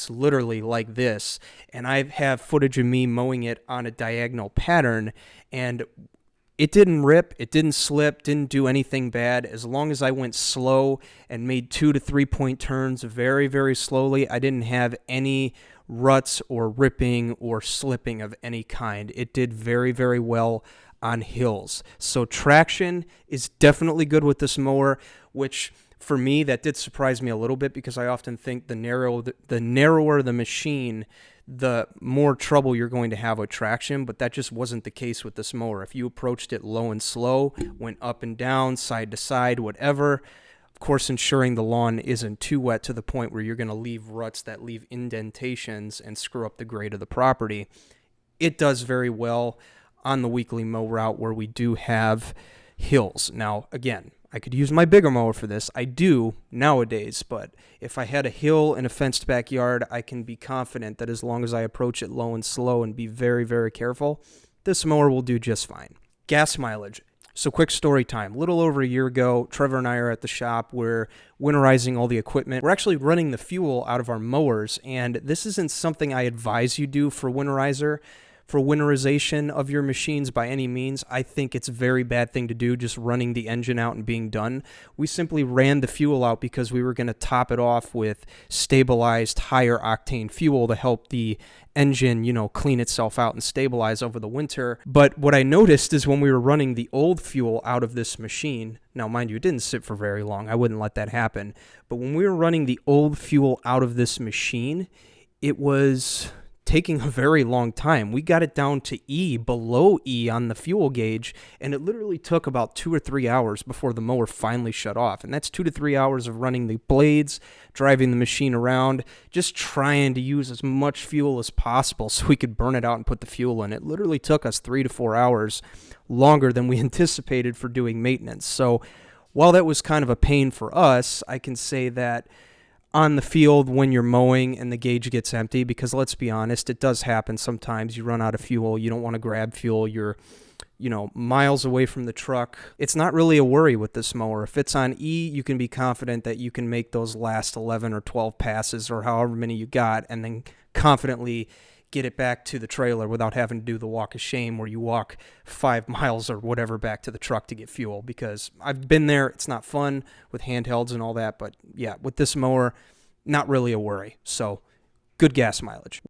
looks literally like this. And I have footage of me mowing it on a diagonal pattern, and it didn't rip, it didn't slip, didn't do anything bad. As long as I went slow and made 2 to 3 point turns very, very slowly, I didn't have any ruts or ripping or slipping of any kind. It did very, very well on hills. So traction is definitely good with this mower, which for me, that did surprise me a little bit, because I often think the narrower the machine, the more trouble you're going to have with traction, but that just wasn't the case with this mower. If you approached it low and slow, went up and down, side to side, whatever, of course ensuring the lawn isn't too wet to the point where you're going to leave ruts that leave indentations and screw up the grade of the property, it does very well on the weekly mow route where we do have hills. Now, again, I could use my bigger mower for this. I do nowadays, but if I had a hill in a fenced backyard, I can be confident that as long as I approach it low and slow and be very, very careful, this mower will do just fine. Gas mileage. So quick story time. A little over a year ago, Trevor and I are at the shop. We're winterizing all the equipment. We're actually running the fuel out of our mowers, and this isn't something I advise you do for winterization of your machines by any means. I think it's a very bad thing to do, just running the engine out and being done. We simply ran the fuel out because we were going to top it off with stabilized higher octane fuel to help the engine, clean itself out and stabilize over the winter. But what I noticed is when we were running the old fuel out of this machine, now mind you, it didn't sit for very long. I wouldn't let that happen. But when we were running the old fuel out of this machine, it was taking a very long time. We got it down to E, below E on the fuel gauge, and it literally took about 2 or 3 hours before the mower finally shut off. And that's 2 to 3 hours of running the blades, driving the machine around, just trying to use as much fuel as possible so we could burn it out and put the fuel in. It literally took us 3 to 4 hours longer than we anticipated for doing maintenance. So while that was kind of a pain for us, I can say that on the field when you're mowing and the gauge gets empty, because let's be honest, it does happen sometimes. You run out of fuel, you don't want to grab fuel, you're miles away from the truck. It's not really a worry with this mower. If it's on E, you can be confident that you can make those last 11 or 12 passes or however many you got, and then confidently get it back to the trailer without having to do the walk of shame where you walk 5 miles or whatever back to the truck to get fuel, because I've been there. It's not fun with handhelds and all that, but yeah, with this mower, not really a worry. So good gas mileage.